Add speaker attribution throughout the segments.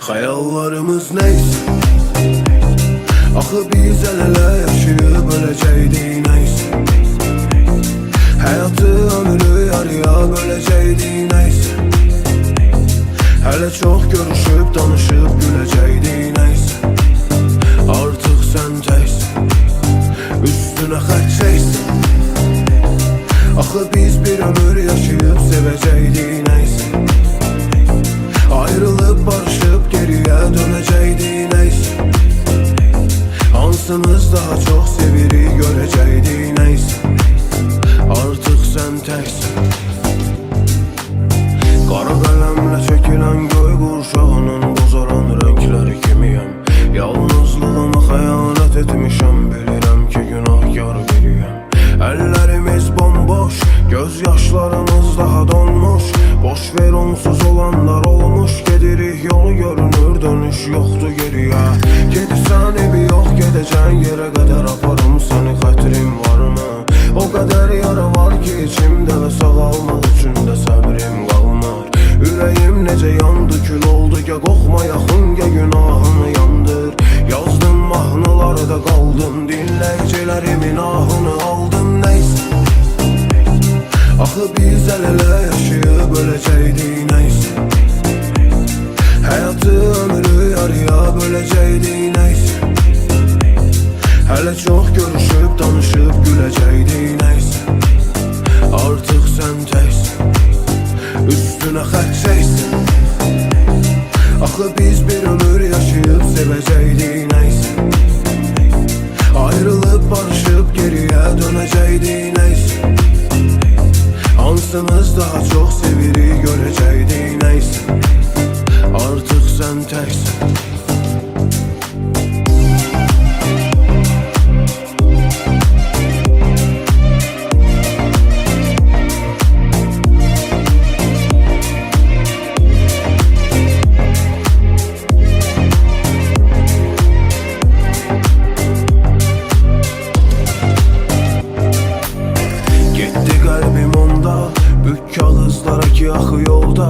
Speaker 1: Hayallarımız neyse, axı biz el-ele yaşayıb öləcəkdik neyse. Həyatı ömrü yarıya böləcəkdik neyse. Hələ çox görüşüb danışıb güləcəkdik neyse. Artıq sən təksən, üstünə xət çəksən. Axı biz bir ömür yaşayıb sevəcəkdik neyse. Ayrılıb barışıb geriyə dönəcəkdik neyse. Hansımız daha çox sevirik görəcəkdik neyse. Artıq sən təksən. Qara qələmlə çəkilən göy qurşağının bozaran rəngləri kimiyəm. Yalnızlığıma xəyanət etmişəm, bilirəm ki günahkar biriyəm. Əllərimiz bomboş, göz yaşlarımız daha donmuş. Boş ver onsuz olanlar olmuş, gedirik yolu görünür dönüş yoxdur geriyə. Gedirsən evi yox, gedəcən yerə qədər aparım səni, xətrim varmı? O qədər yara var ki içimdə və sağalmaq üçün də səbrim qalmır. Ürəyim necə yandı, kül oldu, ya qoxma yaxın, ya günahını yandır. Yazdım mahnılarda qaldım, dinləyicilərimin ahını aldım neyse. Axı biz el-ele yaşayıb öləcəkdik neyse. Həyatı ömrü yarıya böləcəkdik neyse. Hələ çox görüşüb danışıb güləcəkdik neyse. Artıq sən təksən, üstünə xət çəksən. Axı biz bir ömür yaşayıb sevəcəkdik neyse. Ayrılıb barışıb geriyə dönəcəkdik neyse. Hansımız daha çox sevirik görəcəkdik neyse. Artıq sən təksən. Kağızlara ki axı yolda,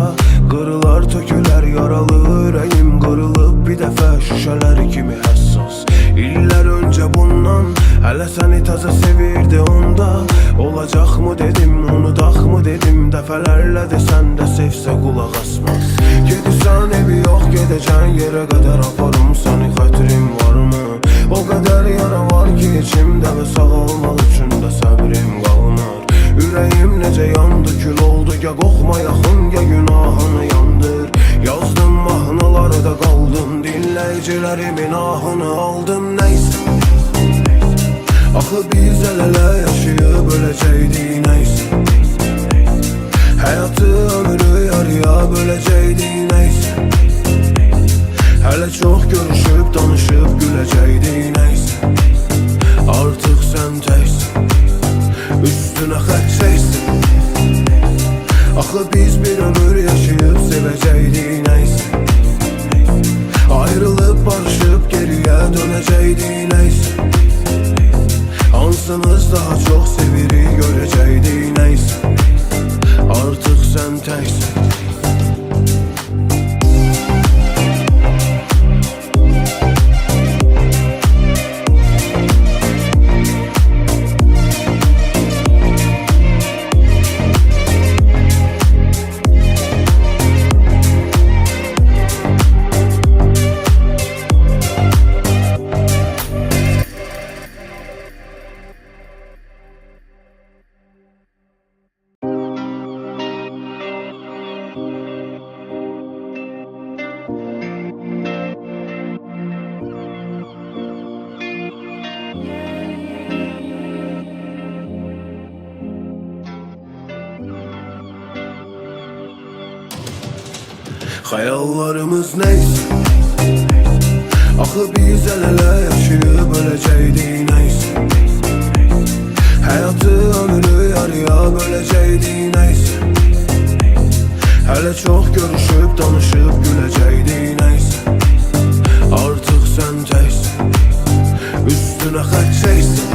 Speaker 1: qırılar tökülər yaralı ürəyim, qırılıb bir dəfə şüşələr kimi həssas. İllər öncə bundan, hələ səni təzə sevirdi onda. Olacaqmı dedim, unudaqmı dedim, dəfələrlə desən də sevsə qulaq asmaz. Gedirsən evi yox, gedəcən yerə qədər aparım səni, xətrim varmı? O qədər yara var ki içimdə və sağalmaq üçün də səbrim qalmır. Ürəyim necə yandı, kül oldu, ya qoxma yaxın, ya günahını yandır. Yazdım mahnılarda qaldım, dinləyicilərimin ahını aldım neyse. Axı biz el-ele yaşayıb öləcəkdik neyse. Həyatı ömrü yarıya böləcəkdik neyse. Hələ çox görüşüb danışıb güləcəkdik neyse. Artıq sən təksən, üstünə xət çəksən. Axı biz bir ömür yaşayıb sevəcəkdik neyse. Ayrılıb barışıb geriyə dönəcəkdik neyse. Hansımız daha çox sevirik görəcəkdik neyse. Artıq sən təksən. Hayallarımız neyse, axı biz el-ele yaşayıb öləcəkdik neyse. Həyatı ömrü yarıya böləcəkdik neyse. Hələ çox görüşüb danışıb güləcəkdik neyse. Artıq sən təksən, üstünə xət çəksən.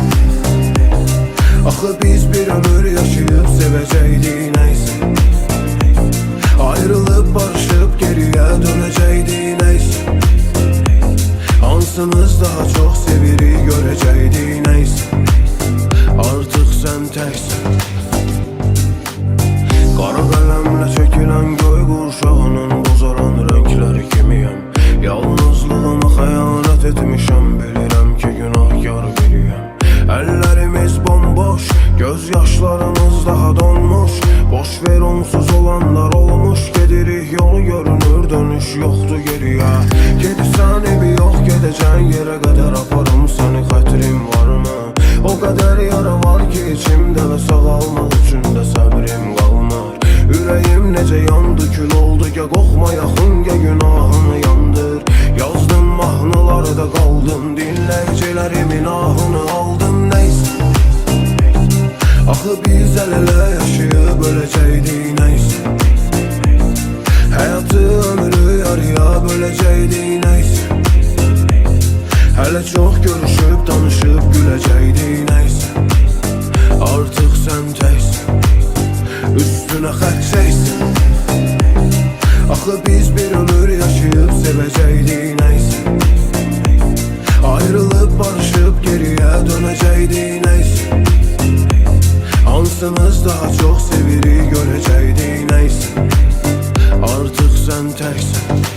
Speaker 1: Axı biz bir ömür yaşayıb sevəcəkdik neyse. Ayrılıb barışıb geriyə dönəcəkdik neyse. olanlar olmuş. Gedirik yolu görünür, dönüş yoktu geriye. Gedirsən evi yox, gedəcən yerə qədər aparım səni, xətrim varmı? O qədər yara var ki içimdə və sağalmaq üçün də səbrim qalmır. Ürəyim necə yandı, kül oldu, ya qoxma yaxın, ya günahını yandır. Yazdım mahnılarda qaldım, dinləyicilərimin ahını aldım, neysə. Axı biz əl-ələ yaşayıb öləcəkdik, neysə. Həyatı ömrü yarıya böləcəkdik, neysə. Hələ çox görüşüb, danışıb güləcəkdik, neysə. Artıq sən təksən, üstünə xət çəksin. Axı biz bir ömür yaşayıb sevəcəkdik, neysə. Ayrılıb barışıb geriyə dönəcəkdik, neysə. Hansımız daha çox sevirik görəcəkdik, neysə. Artıq sən təksən.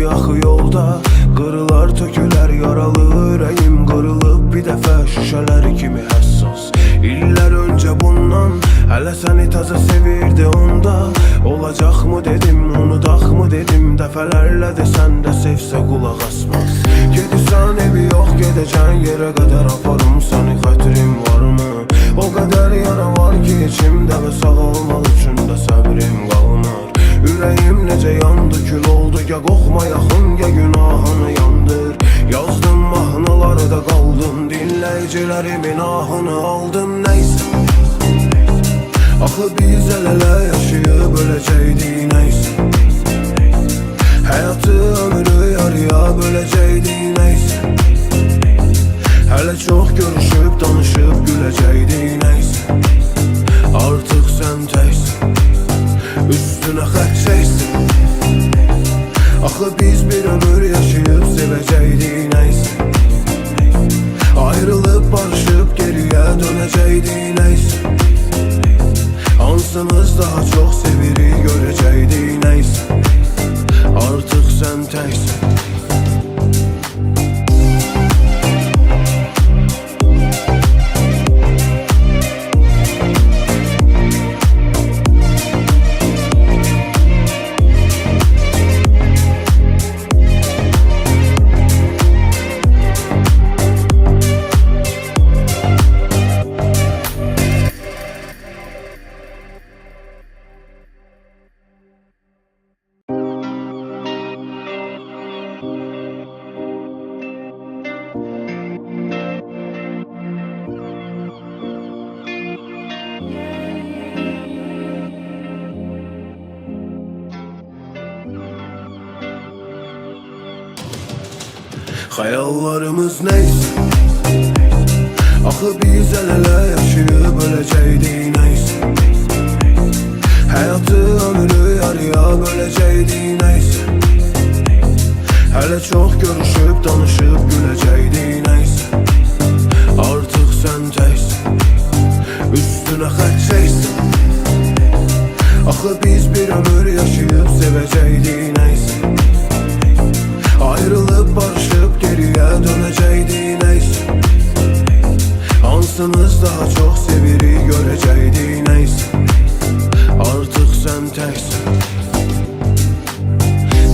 Speaker 1: Axı yolda qırılar, tökülər, yaralı ürəyim qırılıb bir dəfə şüşələr kimi həssas. İllər öncə bundan hələ səni təzə sevirdi onda. Olacaqmı dedim, unudaqmı dedim, dəfələrlə desən də sevsə qulaq asmaz. Gedirsən evi yox, gedəcən yerə qədər aparım səni, xətrim varmı? O qədər yara var ki içimdə və sağalmaq üçün də səbrim qalmır. Ürəyim necə yandı, kül oldu, ya qoxma yaxın, ya günahını yandır. Yazdım mahnılarda qaldım, dinləyicilərimin ahını aldım, neysə. Axı biz əl-ələ yaşayıb öləcəkdik, neysə. Həyatı ömrü yarıya böləcəkdik, neysə. Hələ çox görüşüb, danışıb güləcəkdik, neysə. Artıq sən təksən, üstünə xət çəksin. Axı biz bir ömür yaşayıb sevəcəkdik, neysə. Ayrılıb barışıb geriyə dönəcəkdik, neysə. Hansımız daha çox sevirik görəcəkdik, neysə. Artıq sən təksən. Xəyallarımız neysə. Axı biz əl-ələ yaşayıb öləcəkdik, neysə. Həyatı ömrü yarıya böləcəkdik, neysə. Hələ çox görüşüb, danışıb güləcəkdik, neysə. Artıq sən təksən, üstünə xət çəksin. Axı biz bir ömür yaşayıb sevəcəkdik, neysə. Ayrılıb barışıb geriyə dönəcəkdik, neysə. Hansımız daha çox sevirik görəcəkdik, neysə. Artıq sən təksən.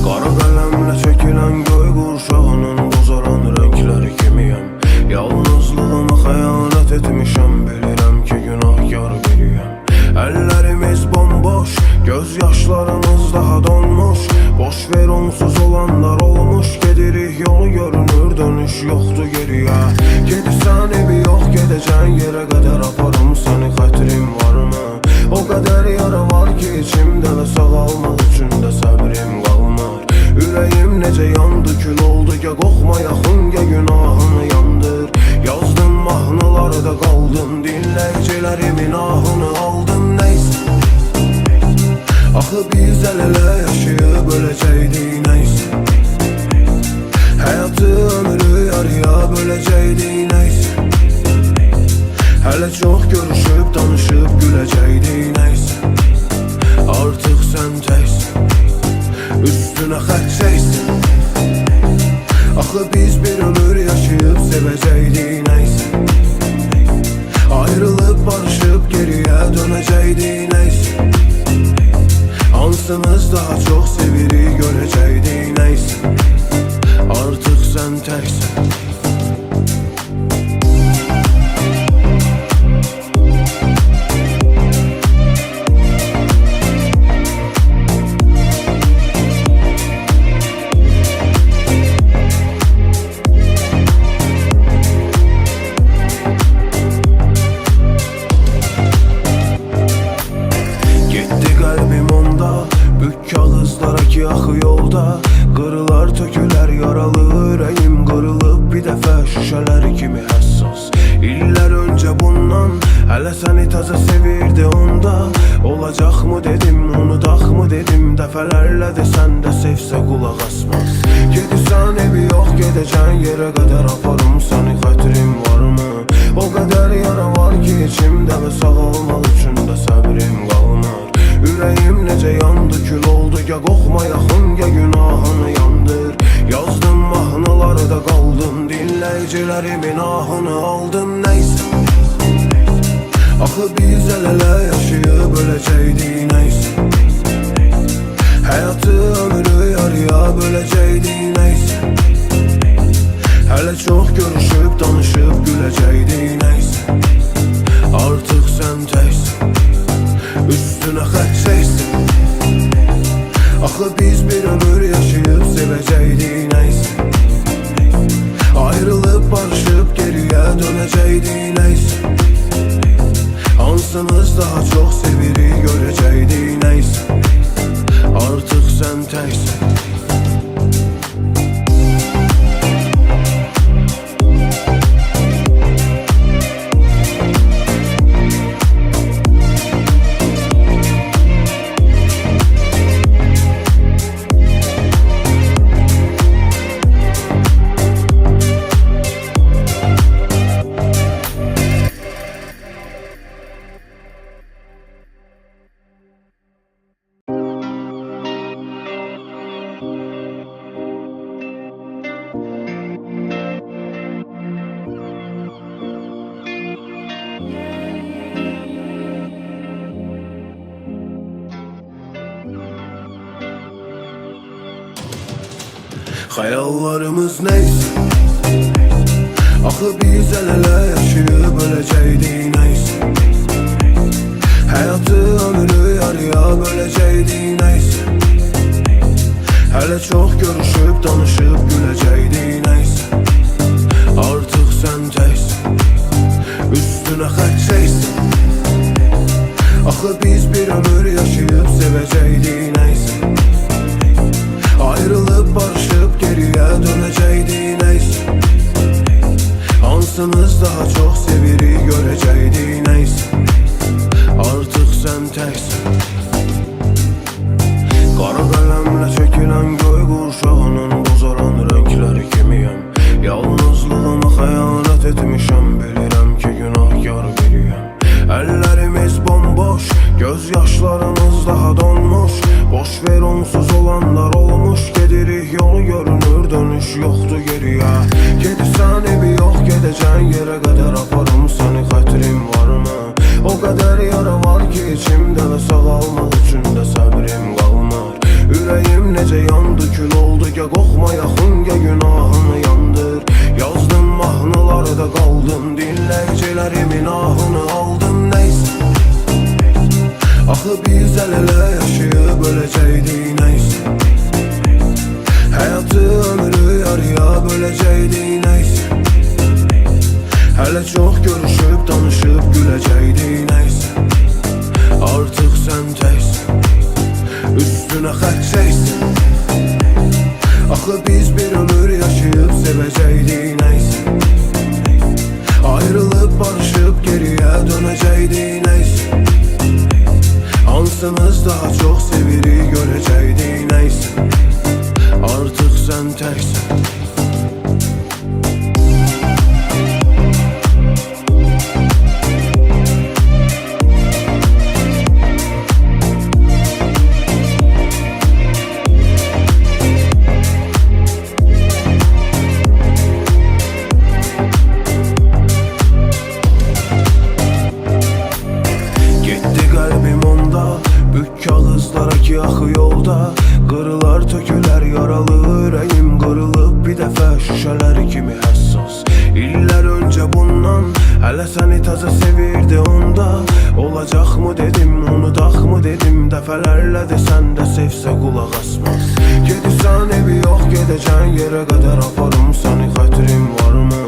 Speaker 1: Qara qələmlə çəkilən göy qurşağının bozaran rəngləri kimiyəm. Yalnızlığıma xəyanət etmişəm, bilirəm ki günahkar biriyəm. Əllərimiz bomboş, göz yaşlarımız daha donmuş. Boş ver onsuz olanlar olmuş. Gedirik yolu görünür, dönüş yoktu geriye. Gedirsən evi yox, gedəcən yerə qədər aparım səni, xətrim varmı? O qədər yara var ki içimdə və sağalmaq üçün də səbrim qalmır. Ürəyim necə yandı, kül oldu, ya qoxma yaxın, ya günahını yandır. Yazdım mahnılarda qaldım, dinləyicilərimin ahını aldım, neysə. Axı biz əl-ələ yaşayıb öləcəkdik, neysə. böləcəkdik nəysə. Hələ çox görüşüb, danışıb güləcəkdik nəysə. Artıq sən təksən, üstünə xət çəksin. Axı biz bir ömür yaşayıb sevəcəkdik nəysə. Ayrılıb barışıb geriyə dönəcəkdik nəysə. Hansımız daha çox sevirik görəcəkdik nəysə. Artıq sən təksən. Kağızlardaki axı yolda qırılar, tökülər, yaralı ürəyim qırılıb bir dəfə şüşələr kimi həssas. İllər öncə bundan hələ səni təzə sevirdi onda. Olacaqmı dedim, unudaqmı dedim, dəfələrlə desən də sevsə qulaq asmaz. Gedirsən evi yox, gedəcən yerə qədər aparım səni, xətrim varmı? O qədər yara var ki içimdə və sağalmaq üçün də səbrim qalmır. Ürəyim necə yandı, kül oldu, ya qoxma yaxın, ya günahını yandır. Yazdım mahnıları da qaldım, dinləyicilərimin ahını aldım nəysə. Axı biz əl-ələ yaşayıb öləcəkdik nəysə. Həyatı ömrü yarıya böləcəkdik nəysə. Hələ çox görüşüb, danışıb güləcəkdik nəysə. Artıq sən təksən, üstünə xət çəksin. Axı biz bir ömür yaşayıb sevəcəkdik nəysə. Ayrılıb barışıb geriyə dönəcəkdik nəysə. Hansımız daha çox sevirik görəcəkdik nəysə. Artıq sən təksən. Xəyallarımız nəysə. Axı biz əl-ələ yaşayıb öləcəkdik nəysə. Həyatı ömrü yarıya böləcəkdik nəysə. Hələ çox görüşüb, danışıb güləcəkdik nəysə. Artıq sən təksən, üstünə xət çəksin. Axı biz bir ömür yaşayıb sevəcəkdik nəysə. Ayrılıb barışıb geriyə dönəcəkdik nəysə. Hansımız daha çox sevirik görəcəkdik nəysə. Artıq sən təksən. Qara qələmlə çəkilən göy qurşağının bozaran rəngləri kimiyəm. Yalnızlığıma xəyanət etmişəm, bilirəm ki günahkar biriyəm. Əllərimiz bomboş, göz yaşlarımız daha donmuş. Boş ver onsuz olanlar olmuş, gedirik yolu görünür, dönüş yoxdur geriyə. Gedirsən evi yox, gedəcən yerə qədər aparım səni, xətrim varmı? O qədər yara var ki içimdə və sağalmaq üçün də səbrim qalmır. Ürəyim necə yandı, kül oldu, ya qoxma yaxın, ya günahını yandır. Yazdım mahnıları da qaldım, dinləyicilərimin ahını aldım nəysə. Axı biz əl-ələ yaşayıb öləcəkdik nəysə. Həyatı ömrü yarıya böləcəkdik nəysə. Hələ çox görüşüb, danışıb güləcəkdik nəysə. Artıq sən təksən, üstünə xət çəksin. Axı biz bir ömür yaşayıb sevəcəkdik. dəfə şüşələr kimi həssas. İllər öncə bundan, hələ səni təzə sevirdi onda. Olacaqmı dedim, unudaqmı dedim, dəfələrlə desən də sevsə qulaq asmaz. Gedirsən evi yox, gedəcən yerə qədər aparım səni, xətrim varmı?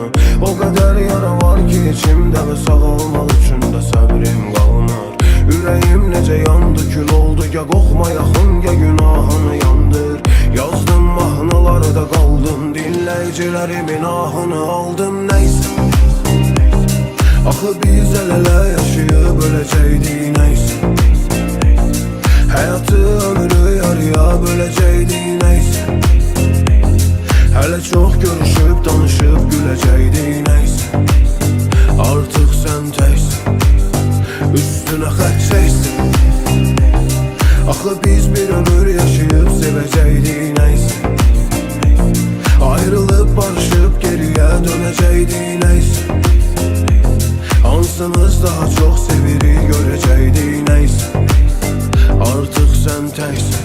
Speaker 1: O qədər yara var ki içimdə və sağalmaq üçün də səbrim qalmır. Ürəyim necə yandı, kül oldu, ya qoxma yaxın, ya günahını yandır. Yazdım mahnıları da qaldım, dinləyicilərimin ahını aldım, neysə. Axı biz əl-ələ yaşayıb öləcəkdik, neysə. Həyatı ömrü yarıya böləcəkdik, neysə. Hələ çox görüşüb, danışıb güləcəkdik, neysə. Artıq sən təksən, üstünə xət çəksin. Axı biz bir ömür yaşayıb sevəcəkdik, neysə. Ayrılıb barışıb geriyə dönəcəkdik, neysə. Hansınız daha çox sevirik görəcəkdik, neysə. Artıq sən təksən.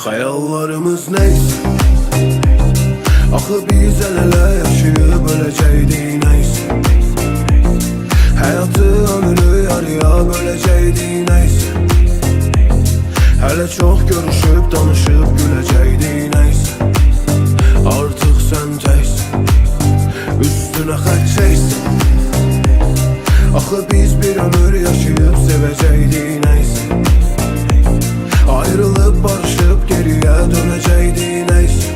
Speaker 1: Xəyallarımız neysə. Axı biz əl-ələ yaşayıb öləcəkdik, neysə. Həyatı ömrü yarıya böləcəkdik, neysə. Hələ çox görüşüb, danışıb güləcəkdik, neysə. Artıq sən təksən, üstünə xət çəksin. Axı biz bir ömür yaşayıb sevəcəkdik, neysə. Ayrılıb barışıb geriyə dönəcəkdik, neysə.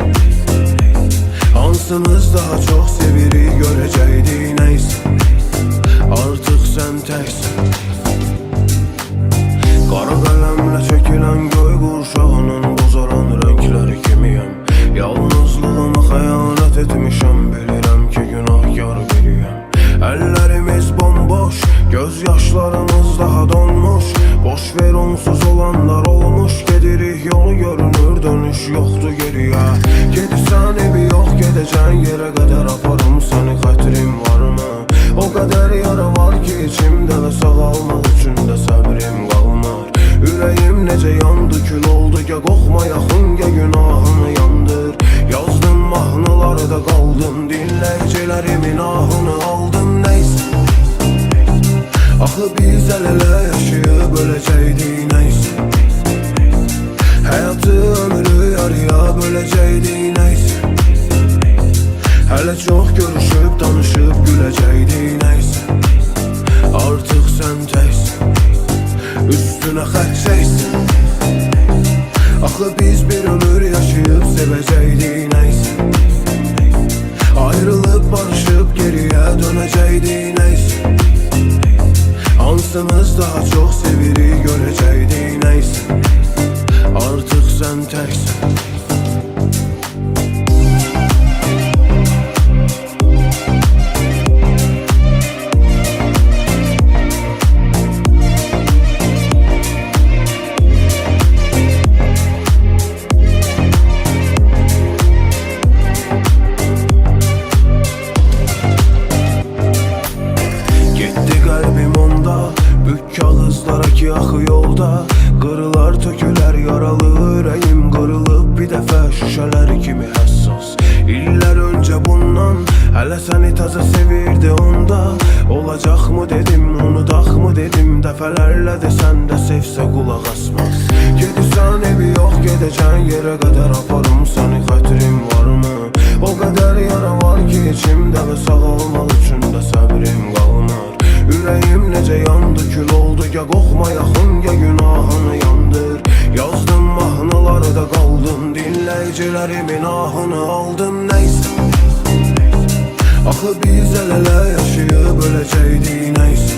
Speaker 1: Hansınız daha çox sevirik görəcəkdik, neysə. Artıq sən təksən. Qara qələmlə çəkilən göy qurşağının bozaran rəngləri kimiyəm. Yalnızlığıma xəyanət etmişəm, bilirəm ki günahkar biriyəm. Əllərimiz bomboş, göz yaşlarımız daha donmuş. Boş ver onsuz olanlar olmuş, gedirik yolu görünür, dönüş yoxdur geriyə. Gedirsən evi yox, gedəcən yerə qədər aparım səni, xətrim varmı? O qədər yara var ki içimdə və sağalmaq üçün də səbrim qalmır. Ürəyim necə yandı, kül oldu, ya qoxma yaxın, ya günahını yandır. Yazdım mahnıları da qaldım, dinləyicilərimin ahını aldım, neysə. Axı biz əl-ələ yaşayıb öləcəkdik, neysə. Həyatı ömrü yarıya böləcəkdik, neysə. Hələ çox görüşüb, danışıb güləcəkdik, neysə. Artıq sən təksən, üstünə xət çəksin. Axı biz bir ömür yaşayıb sevəcəkdik, neysə. Ayrılıb barışıb geriyə dönəcəkdik, neysə. Hansınız daha çox sevirik görəcəkdik, neysə. Artıq sən təksən. Axı yolda qırılar, tökülər, yaralı ürəyim qırılıb bir dəfə şüşələr kimi həssas. İllər öncə bundan, hələ səni təzə sevirdi onda. Olacaqmı dedim, unudaqmı dedim, dəfələrlə desən də sevsə qulaq asmaz. Gedirsən evi yox, gedəcən yerə qədər aparım səni, xətrim varmı? O qədər yara var ki içimdə və sağalmaq üçün də səbrim qalmır. Ürəyim necə yandı, kül oldu, ya qoxma yaxın, ya günahını yandır. Yazdım mahnıları mahnılarda kaldım, dinleyicilerimin ahını aldım. Neyse, axı biz el-ele yaşayıb öləcəkdik. Neyse,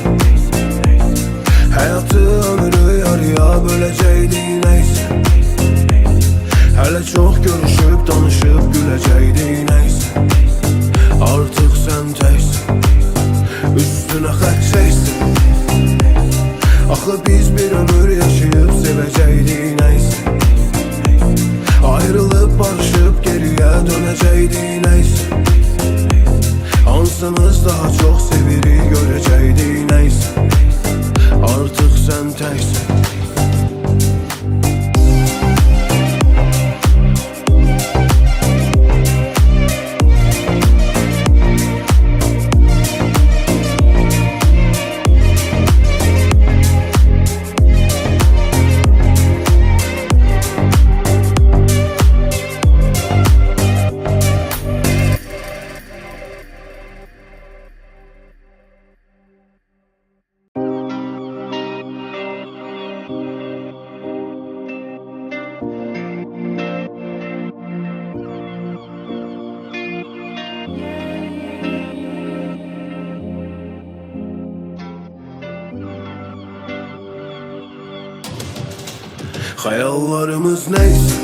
Speaker 1: həyatı ömrü yarıya böləcəkdik. Neyse, hələ çox görüşüb danışıb güləcəkdik. Neyse, artıq sən təksən, üstünə xət çəksin. Axı biz bir ömür yaşayıb sevəcəkdik. Neyse, ayrılıb barışıb geriyə dönəcəkdik. Neyse, hansımız daha çox sevirik görəcəkdik. Neyse, artıq sən təksən. Xəyallarımız neyse,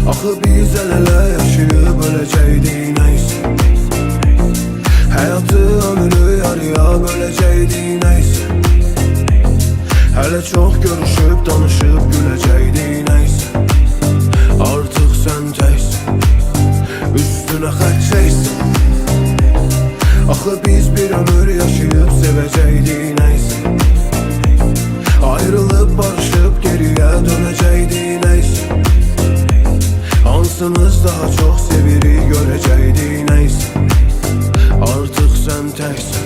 Speaker 1: axı biz el-ele yaşayıb öləcəkdik. Neyse, həyatı ömrü yarıya böləcəkdik. Neyse, hələ çox görüşüb danışıb güləcəkdik. Neyse, artıq sən təksən, üstünə xət çəksin. Axı biz bir ömür yaşayıb sevəcəkdik. Neyse, ayrılıb barışıb geriyə dönəcəkdik. Neyse, hansımız daha çox sevirik görəcəkdik. Neyse, artıq sən təksən.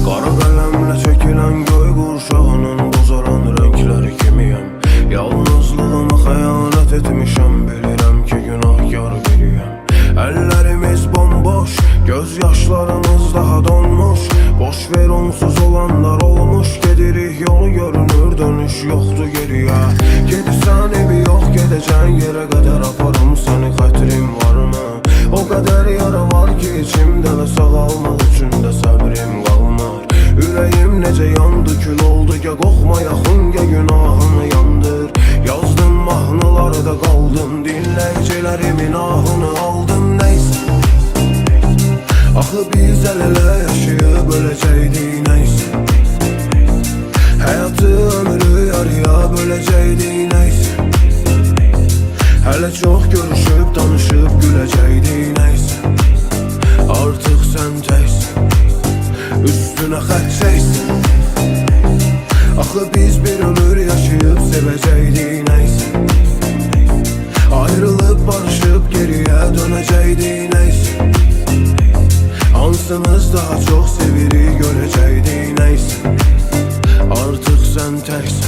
Speaker 1: Qara qələmlə çəkilən göy qurşağının bozaran rəngləri kimiyəm. Yalnızlığıma xəyanət etmişəm, bilirəm ki günahkar biriyəm. Əllərimiz bomboş, göz yaşlarımız daha donmuş. Boş ver onsuz olanlar olmuş, gedirik yolu görünür, dönüş yoxdur geriyə. Gedirsən evi yox, gedəcən yerə qədər aparım səni, xətrim varmı? O qədər yara var ki içimdə və sağalmaq üçün də səbrim qalmır. Ürəyim necə yandı, kül oldu, ya qoxma yaxın, ya günahını yandır. Yazdım mahnılarda qaldım, dinləyicilerimin ahını aldım. Neyse, axı biz el-ele yaşayıb öləcəkdik. Neyse, həyatı ömrü yarıya böləcəkdik. Neyse, hələ çox görüşüb danışıb güləcəkdik. Neyse, artıq sən təksən, üstünə xət çəksin. Axı biz bir ömür yaşayıb sevəcəkdik. Neyse, ayrılıb barışıb geriyə dönəcəkdik. Neyse, hansımız daha çox sevirik görəcəkdik. Neyse, artıq sən təksən.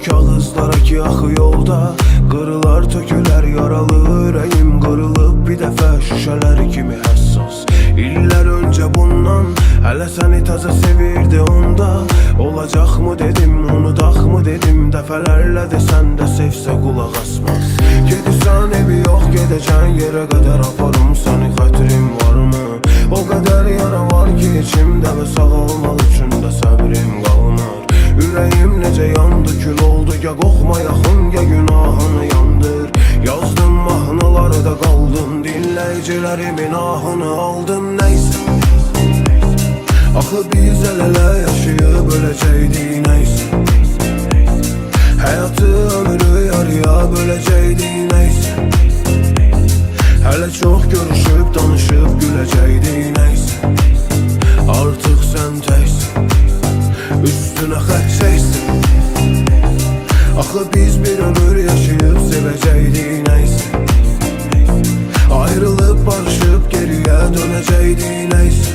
Speaker 1: Kağızlardaki axı yolda qırılar, tökülər, yaralı ürəyim qırılıb bir dəfə şüşələr kimi həssas. İllər öncə bundan hələ səni təzə sevirdi onda. Olacaqmı dedim, unudaqmı dedim, dəfələrlə desən də sevsə qulaq asmaz. Gedirsən evi yox, gedəcən yerə qədər aparım səni, xətrim varmı? O qədər yara var ki içimdə və sağalmaq üçün də səbrim qalmır. Ürəyim necə yandı, kül oldu, ya qoxma yaxın, ya günahını yandır. Yazdım mahnılarda qaldım, dinləyicilerimin ahını aldım. Neyse, axı biz el-ele yaşayıb öləcəkdik. Neyse, həyatı ömrü yarıya böləcəkdik. Neyse, hələ çox görüşüb danışıb güləcəkdik. Neyse, artıq sən təksən, üstünə xət çəksin. Axı biz bir ömür yaşayıb sevəcəkdik. Neyse, ayrılıb barış dönəcəkdi neysə.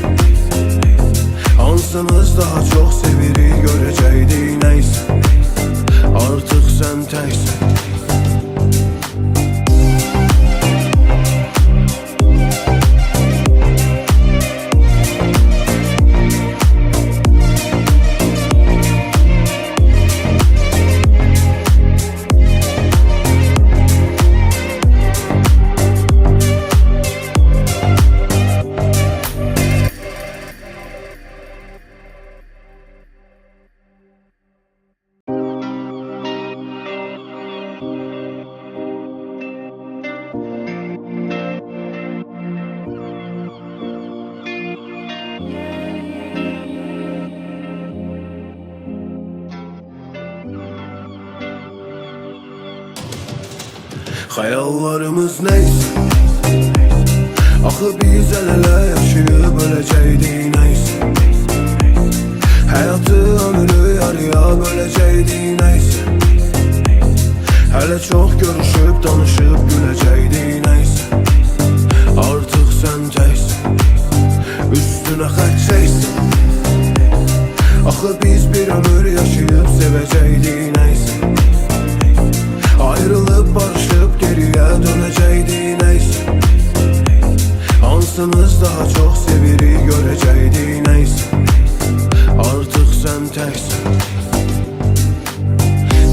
Speaker 1: Hansınız daha çox sevirik görəcəkdi neysə. Artıq sən təksən. Xəyallarımız neysə, axı biz əl-ələ yaşayıb öləcəkdik neysə. Həyatı ömrü yarıya böləcəkdik neysə. Hələ çox görüşüb danışıb güləcəkdik neysə. Artıq sən təksən, üstünə xətt çəksən. Axı biz bir ömür yaşayıb sevəcəkdik neysə. Ayrılıb barışıb geriyə dönəcəkdi neysə. Hansınız daha çox sevirik görəcəkdi neysə. Artıq sən təksən.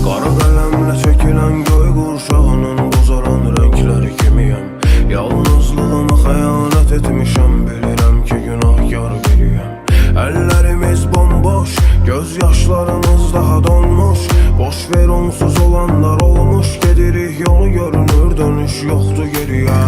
Speaker 1: Qara qələmlə çəkilən göy qurşağının bozaran rəngləri kimiyəm. Yalnızlığıma xəyanət etmişəm, bilirəm ki günahkar biriyəm. Əllərimiz bomboş, göz yaşlarımız daha donmuş. Boş ver onsuz olanlar olmuş, gedirik yolu görünür dönüş yoxdur geriyə.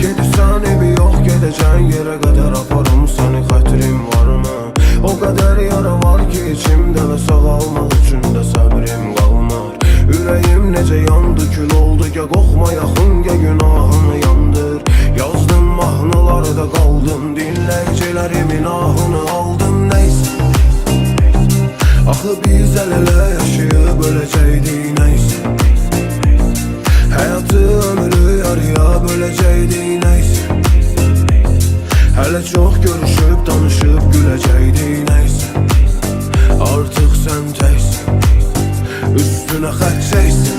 Speaker 1: Gedirsən evi yox, gedəcən yerə qədər aparım səni, xətrim varmı? O qədər yara var ki içimdə və sağalmaq üçün də səbrim qalmır. Ürəyim necə yandı, kül oldu, ya qoxma yaxın, ya günahını yandır. Yazdım mahnılarda qaldım, dinləyicilərimin ahını aldım neysə. Axı biz əl-ələ yaşayıb öləcəkdik neysə. Həyatı ömrü yarıya böləcəkdik neysə. Hələ çox görüşüb danışıb güləcəkdik neysə. Artıq sən təksən, üstünə xətt çəksən.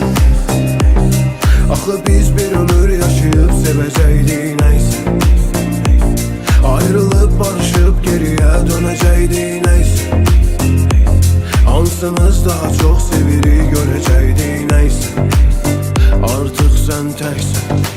Speaker 1: Axı biz bir ömür yaşayıb sevəcəkdik neysə. Ayrılıb barışıb geriyə dönəcəkdik neysə. Hansınız daha çox sevirik görəcəkdik neysə. Artıq sən təksən.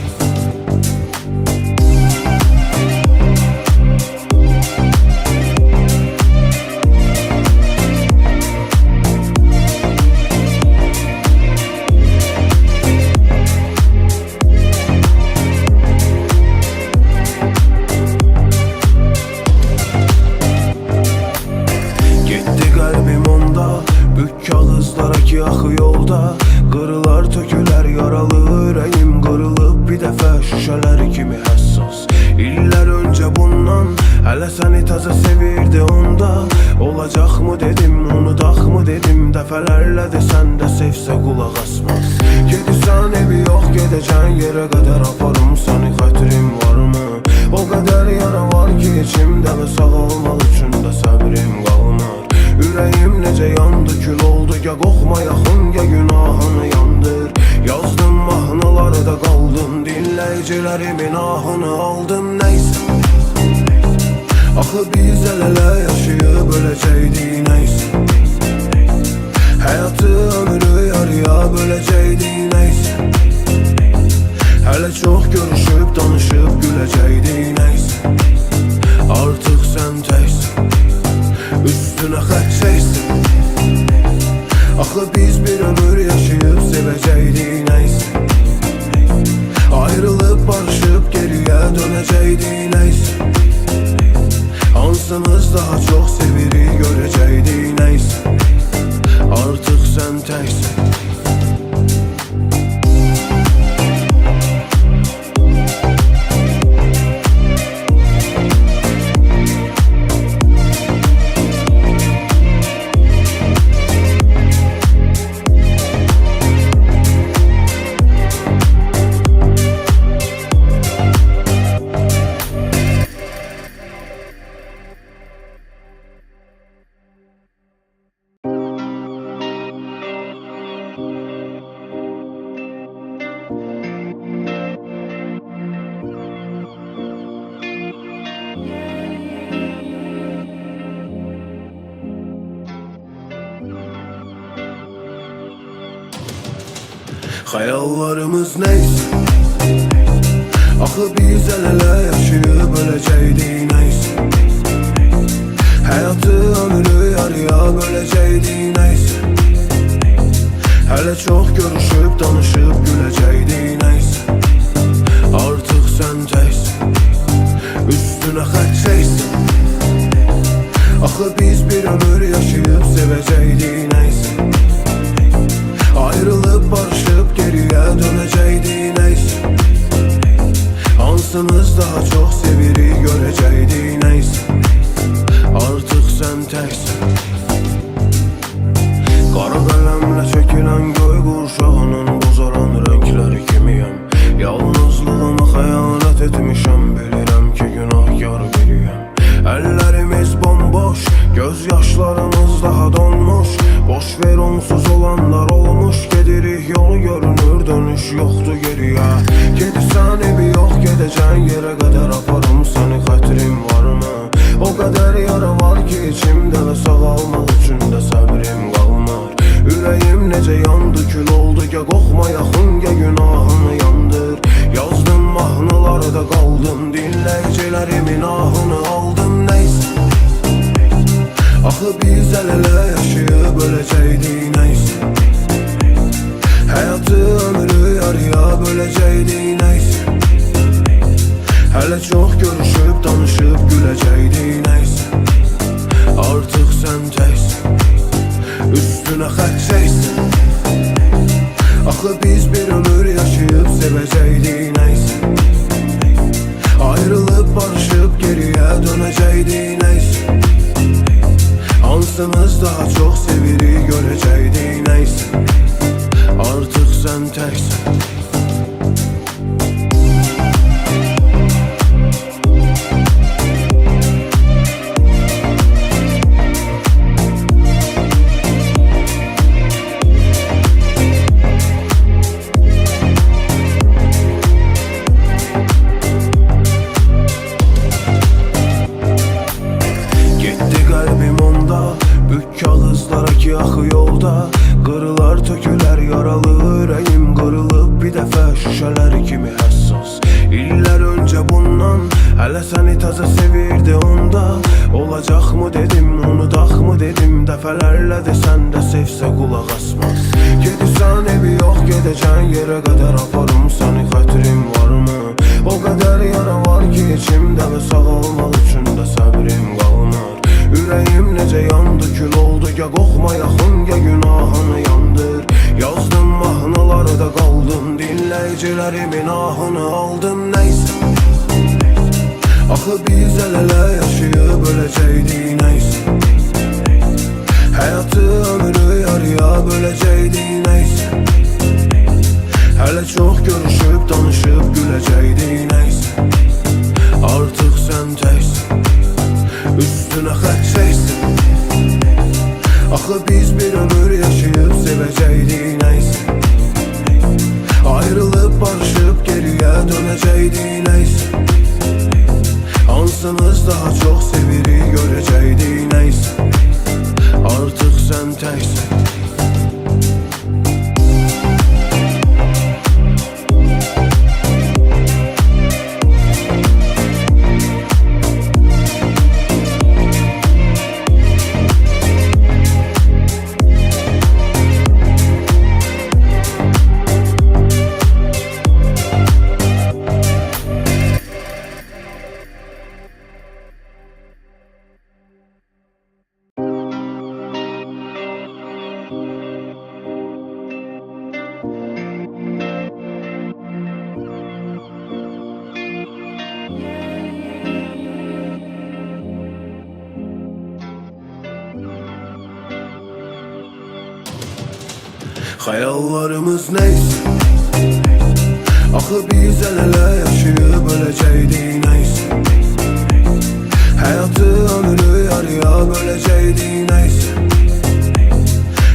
Speaker 1: Kağızlara ki axı yolda, qırılar tökülər yaralı ürəyim, qırılıb bir dəfə şüşələr kimi həssas. İllər öncə bundan, hələ səni təzə sevirdi onda. Olacaqmı dedim, unudaqmı dedim, dəfələrlə desən də sevsə qulaq asmaz. Gedirsən evi yox, gedəcən yerə qədər aparım səni, xətrim varmı? O qədər yara var ki içimdə və sağalmaq üçün də səbrim qalmır. Ürəyim necə yandı, kül oldu, ya qoxma yaxın, ya günahını yandır. Yazdım mahnılarda qaldım, dinləyicilərimin ahını aldım neysə. Axı biz əl-ələ yaşayıb öləcəkdik neysə. Həyatı ömrü yarıya böləcəkdik neysə. Hələ çox görüşüb danışıb güləcəkdik neysə. Artıq sən təksən, üstünə xətt çəksən. Axı biz bir ömür yaşayıb sevəcəkdik neysə. Ayrılıb barışıb geriyə dönəcəkdik neysə. Hansınız daha çox sevirik görəcəkdik neysə. Artıq sən təksən. Hayallarımız neyse, axı biz el-ele yaşayıb öləcəkdik neyse. Həyatı ömrü yarıya böləcəkdik neyse. Hələ çox görüşüb danışıb güləcəkdik neyse. Artıq sən təksən, üstünə xət çəksən. Axı biz bir ömür yaşayıb sevəcəkdik neyse. Ayrılıb barışıb geriyə dönəcəkdik neyse. Hansımız daha çox sevirik görəcəkdik neyse. Artıq sən təksən. Qara qələmlə çəkilən göy qurşağının bozaran rəngləri kimiyəm. Yalnızlığıma xəyanət etmişəm, bilirəm ki günahkar biriyəm. Əllərimiz bomboş, göz yaşlarımız daha donmuş. Boş ver onsuz olanlar olmuş, gedirik yolu görünür, dönüş yoxdur geriyə. Gedirsən evi yox, gedəcən yerə qədər aparım səni, xətrim varmı? O qədər yara var ki içimdə və sağalmaq üçün də səbrim qalmır. Ürəyim necə yandı, kül oldu, ya qoxma yaxın, ya günahını yandır. Yazdım mahnılarda qaldım, dinləyicilərimin ahını aldım neyse. Axı biz el-ele yaşayıb öləcəkdik neyse. Həyatı ömrü yarıya böləcəkdik neyse. Hələ çox görüşüb danışıb güləcəkdik neyse. Artıq sən təksən, üstünə xət çəksən. Axı biz bir ömür yaşayıb sevəcəkdik neyse. Ayrılıb barışıb geriyə dönəcəkdik neyse. Hansımız daha çox sevirik görəcəkdik neyse. Artıq sən təksən. Axı yolda qırılar, tökülər, yaralı ürəyim qırılıb bir dəfə şüşələr kimi həssas. İllər öncə bundan hələ səni təzə sevirdi onda. Olacaqmı dedim, unudaqmı dedim, dəfələrlə desən də sevsə qulaq asmaz. Gedirsən evi yox, gedəcən yerə qədər aparım səni, xətrim varmı? O qədər yara var ki içimdə və sağalmaq üçün də səbrim qalmır. Ürəyim necə yandı, kül oldu, ya qoxma yaxın, ya günahını yandır. Yazdım mahnılarda qaldım, dinləyicilərimin ahını aldım neyse. Axı biz el-ele yaşayıb öləcəkdik neyse. Həyatı ömrü yarıya böləcəkdik neyse. Hələ çox görüşüb danışıb güləcəkdik neyse. Artıq sən təksən, üstünə xət çəksən. Axı biz bir ömür yaşayıb sevəcəkdik neyse. Ayrılıb barışıb geriyə dönəcəkdik neyse. Hansımız daha çox sevirik görəcəkdik neyse. Artıq sən təksən. Hayallarımız neyse, axı biz el-ele yaşayıb öləcəkdik neyse. Həyatı ömrü yarıya böləcəkdik neyse.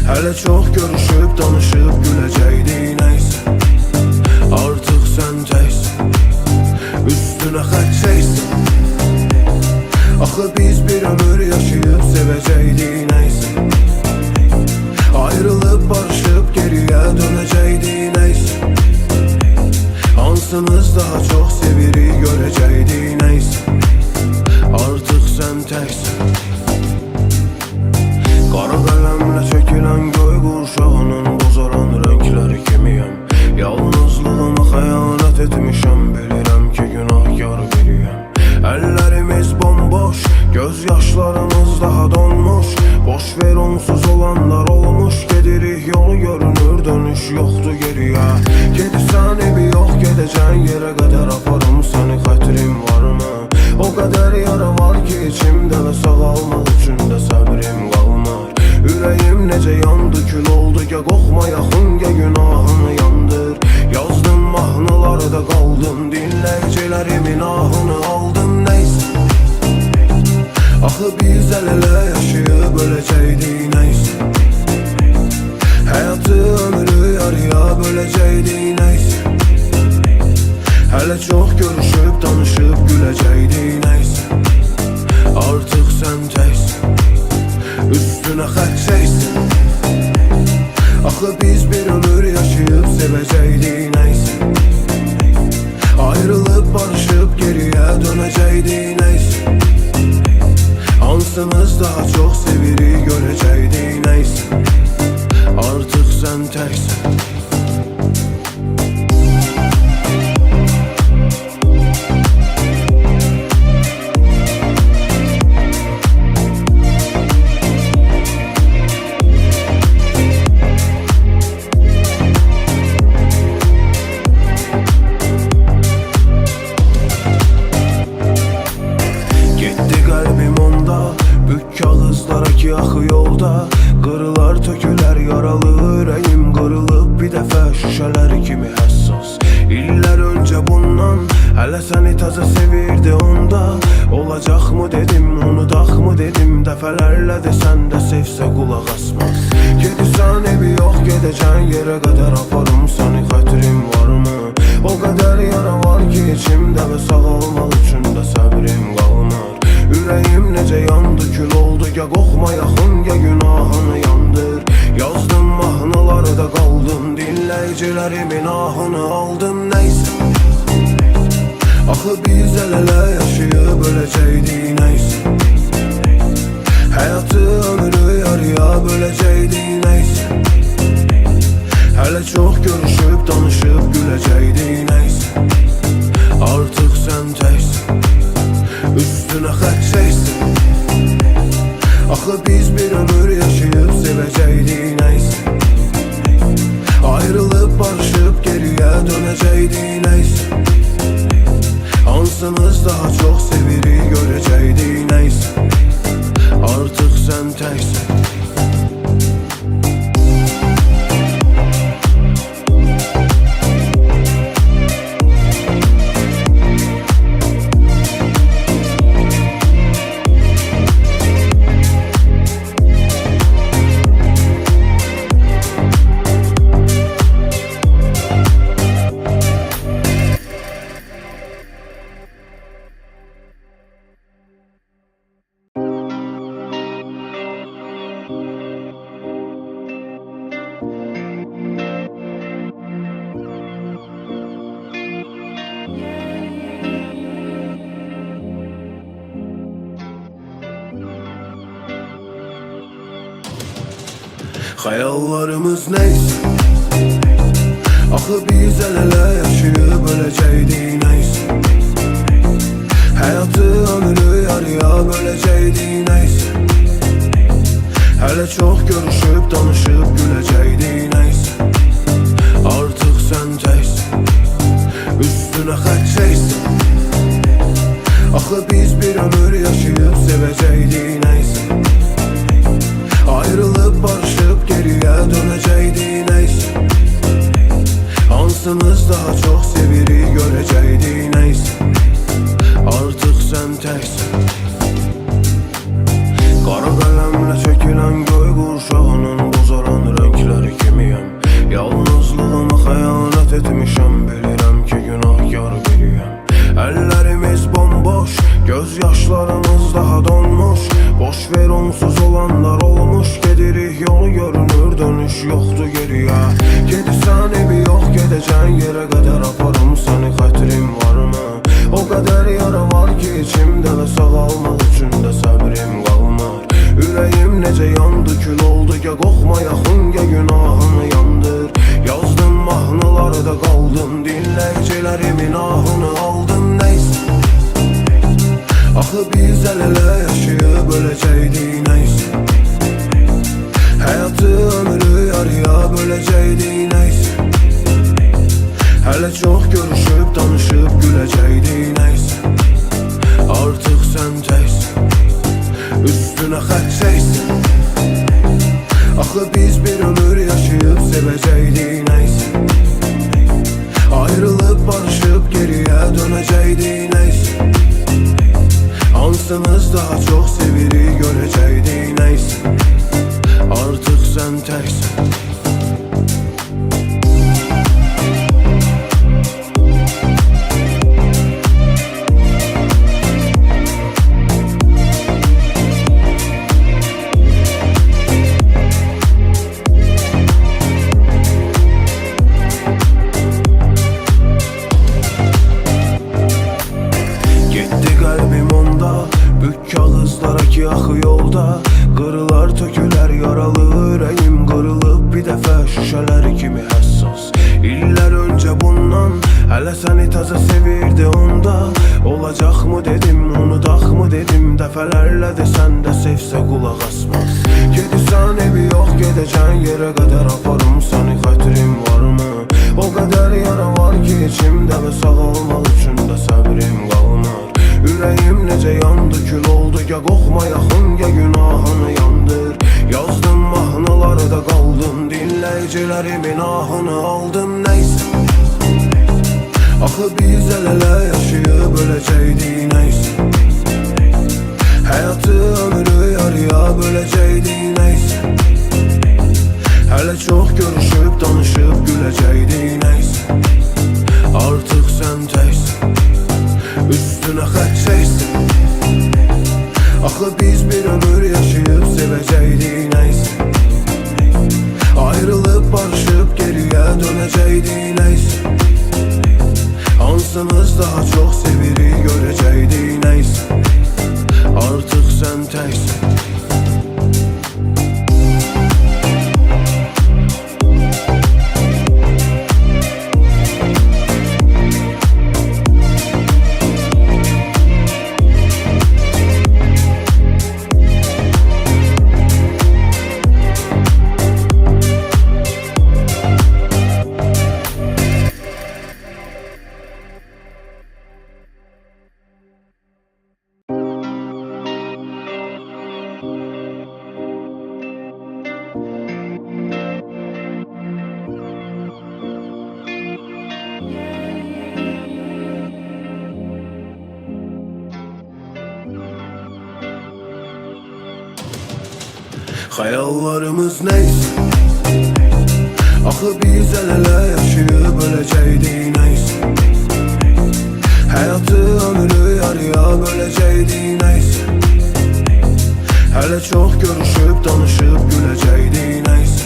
Speaker 1: Hələ çox görüşüb danışıb güləcəkdik neyse. Artıq sən təksən, üstünə xət çəksən. Axı biz bir ömür yaşayıb sevəcəkdik neyse. Ayrılıb barışıb geriyə dönəcəkdik neyse. Gel kokma yaxın, gel günahını yandır. Yazdım mahnılarda qaldım, dinləyicilərimin ahını aldım. Neyse, axı biz el-ele yaşayıb öləcəkdik. Neyse, həyatı ömrü yarıya böləcəkdik. Neyse, hələ çox görüşüb danışıb güləcəkdik. Neyse, artıq sən təksin, üstünə xət çəksin. Axı biz bir ömür yaşayıb sevəcəkdik. Neyse, ayrılıb barışıb geriyə dönəcəkdik. Neyse, hansımız daha çox sevirik görəcəkdik. Neyse, artıq sən təksin. Kağızlardaki axı yolda qırılar, tökülər, yaralı ürəyim qırılıb bir dəfə şüşələr kimi həssas. İllər öncə bundan hələ səni təzə sevirdi onda. Olacaqmı dedim, unudaqmı dedim, dəfələrlə desən də sevsə qulaq asmaz. Gedirsən evi yox, gedəcən yerə qədər aparım səni, xətrim varmı? O qədər yara var ki içimdə və sağalmaq üçün də səbrim qalmır. Ürəyim necə yandı, kül oldu. Gel kokma yaxın, gel günahını yandır. Yazdım mahnılarda qaldım, dinləyicilərimin ahını aldım. Neyse, axı biz el-ele yaşayıb öləcəkdik. Neyse, həyatı ömrü yarıya böləcəkdik. Neyse, hələ çox görüşüb danışıb güləcəkdik. Neyse, artıq sən təksin, üstünə xət çəksin. Axı biz bir ömür yaşayıb sevəcəkdik. Neyse, ayrılıb barışıb geriyə dönəcəkdik. Neyse, hansımız daha çox sevirik görəcəkdik. Neyse, artıq sən təksin. Xəyallarımız neyse, axı biz el-ele yaşayıb öləcəkdik. Neyse, həyatı ömrü yarıya böləcəkdik. Neyse, hələ çox görüşüb danışıb güləcəkdik. Neyse, artıq sən təksin, üstünə xət çəksin. Axı biz bir ömür yaşayıb sevəcəkdik. Neyse, ayrılıb barışıb geriyə dönəcəkdik. Neyse, hansımız daha çox sevirik görəcəkdik. Neyse, artıq sən təksin. Qara qələmlə çəkilən göy qurşağının bozaran rəngləri kimiyəm. Yalnızlığıma xəyanət etmişəm, bilirəm ki günahkar biriyəm. Əllərimiz bomboş, göz yaşlarımız daha donmuş. Boş ver onsuz olanlar olmuş, gedirik yolu görünür, dönüş yoxdur geriyə. Gedirsən evi yox, gedəcən yerə qədər aparım səni, xətrim varmı? O qədər yara var ki içimdə və sağalmaq üçün də səbrim qalmır. Ürəyim necə yandı, kül oldu. Gel kokma yaxın, gel günahını yandır. Yazdım mahnılarda qaldım, dinləyicilərimin ahını aldım. Neyse, axı biz el-ele yaşayıb öləcəkdik. Neyse, həyatı ömrü yarıya böləcəkdik. Neyse, hələ çox görüşüb danışıb güləcəkdik. Neyse, artıq sən təksin, üstünə xət çəksin. Axı biz bir ömür yaşayıb sevəcəkdik nəysə. Ayrılıb barışıb geriyə dönəcəkdik nəysə. Hansınız daha çox sevirik görəcəkdik nəysə. Artıq sən təksən. Kağızlardaki axı yolda qırılar, tökülər, yaralı ürəyim qırılıb bir dəfə şüşələr kimi həssas. İllər öncə bundan hələ səni təzə sevirdi onda. Olacaqmı dedim, unudaqmı dedim, dəfələrlə desən də sevsə qulaq asmaz. Gedirsən evi yox, gedəcən yerə qədər aparım səni, xətrim varmı? O qədər yara var ki içimdə və sağalmaq üçün də səbrim qalmır. Ürəyim necə yandı, kül oldu, ya qoxma yaxın, ya günahını yandır. Yazdım mahnıları da qaldım, dinləyicilərimin ahını aldım nəysə. Axı biz əl-ələ yaşayıb öləcəkdik nəysə. Həyatı ömrü yarıya böləcəkdik nəysə. Hələ çox görüşüb, danışıb güləcəkdik nəysə. Artıq sən təksən, üstünə xət çəksin. Axı biz bir ömür yaşayıb sevəcəkdik nəysə. Ayrılıb barışıb geriyə dönəcəkdik nəysə. Hansınız daha çox sevirik görəcəkdik nəysə. Artıq sən təksən. Xəyallarımız nəysə. Axı biz əl-ələ yaşayıb öləcəkdik nəysə. Həyatı ömrü yarıya böləcəkdik nəysə. Hələ çox görüşüb, danışıb güləcəkdik nəysə.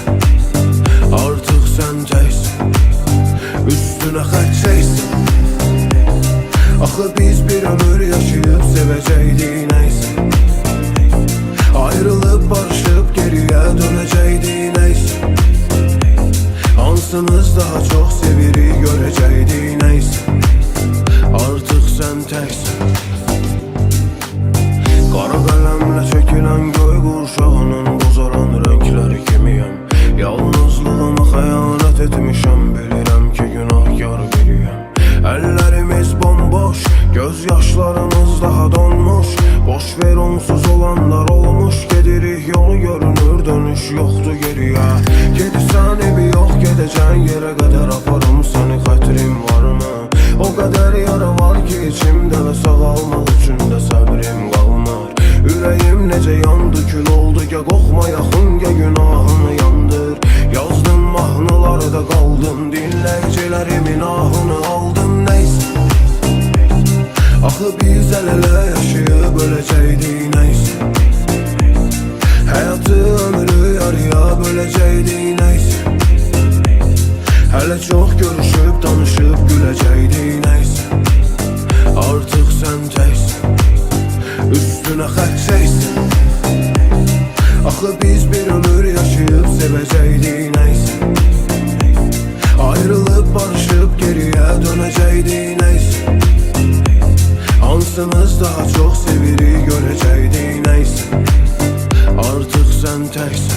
Speaker 1: Artıq sən təksən, üstünə xət çəksin. Axı biz bir ömür yaşayıb sevəcəkdik nəysə. Ayrılıb barışıb geriyə dönəcəkdik nəysə. Hansınız daha çox sevirik görəcəkdik nəysə. Artıq sən təksən. Qara qələmlə çəkilən göy qurşağının bozaran rəngləri kimiyəm. Yalnızlığıma xəyanət etmişəm, bilirəm ki günahkar biriyəm. Əllərimiz bomboş, göz yaşlarımız daha donmuş. Boş ver onsuz olanlar olmuş, gedirik yolu görünür, dönüş yoxdur geriyə. Gedirsən evi yox, gedəcən yerə qədər aparım səni, xətrim varmı? O qədər yara var ki içimdə və sağalmaq üçün də səbrim qalmır. Ürəyim necə yandı, kül oldu, ya qoxma yaxın, ya günahını yandır. Yazdım mahnıları da qaldım, dinləyicilərimin ahını aldım nəysə. Axı biz əl-ələ yaşayıb öləcəkdik nəysə. Həyatı ömrü yarıya böləcəkdik nəysə. Hələ çox görüşüb, danışıb güləcəkdik nəysə. Artıq sən təksən, üstünə xət çəksin. Axı biz bir ömür yaşayıb sevəcəkdik nəysə. Ayrılıb barışıb geriyə dönəcəkdik nəysə. Hansınız daha çox sevirik görəcəkdik nəysə. Artıq sən təksən.